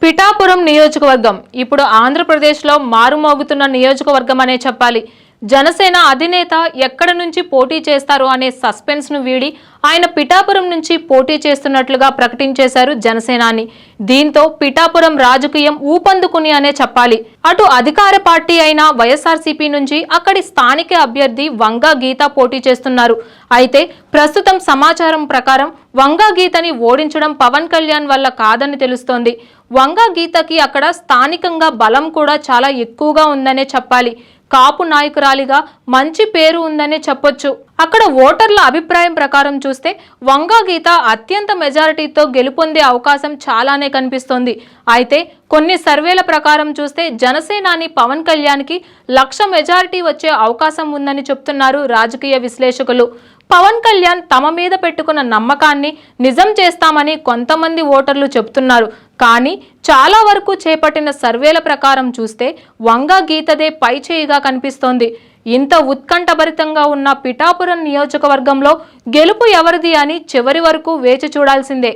పిఠాపురం నియోజకవర్గం ఇప్పుడు ఆంధ్రప్రదేశ్లో మారుమోగుతున్న నియోజకవర్గం అనే చెప్పాలి. జనసేన అధినేత ఎక్కడ నుంచి పోటీ చేస్తారు అనే సస్పెన్స్ ను వీడి ఆయన పిఠాపురం నుంచి పోటీ చేస్తున్నట్లుగా ప్రకటించేశారు జనసేనాని. దీంతో పిఠాపురం రాజకీయం ఊపందుకుని అనే చెప్పాలి. అటు అధికార పార్టీ అయిన వైఎస్ఆర్సీపీ నుంచి అక్కడి స్థానిక అభ్యర్థి వంగా గీత పోటీ చేస్తున్నారు. అయితే ప్రస్తుతం సమాచారం ప్రకారం వంగా గీతని ఓడించడం పవన్ కళ్యాణ్ వల్ల కాదని తెలుస్తోంది. వంగా గీతకి అక్కడ స్థానికంగా బలం కూడా చాలా ఎక్కువగా ఉందనే చెప్పాలి. కాపు నాయకురాలిగా మంచి పేరు ఉందనే చెప్పొచ్చు. అక్కడ ఓటర్ల అభిప్రాయం ప్రకారం చూస్తే వంగా గీత అత్యంత మెజారిటీతో గెలుపొందే అవకాశం చాలానే కనిపిస్తోంది. అయితే కొన్ని సర్వేల ప్రకారం చూస్తే జనసేనాని పవన్ కళ్యాణ్కి 1,00,000 మెజారిటీ వచ్చే అవకాశం ఉందని చెప్తున్నారు రాజకీయ విశ్లేషకులు. పవన్ కళ్యాణ్ తమ మీద పెట్టుకున్న నమ్మకాన్ని నిజం చేస్తామని కొంతమంది ఓటర్లు చెబుతున్నారు. కానీ చాలా వరకు చేపట్టిన సర్వేల ప్రకారం చూస్తే వంగా గీతదే పైచేయిగా కనిపిస్తోంది. ఇంత ఉత్కంఠభరితంగా ఉన్న పిఠాపురం నియోజకవర్గంలో గెలుపు ఎవరిది అని చివరి వరకు వేచి చూడాల్సిందే.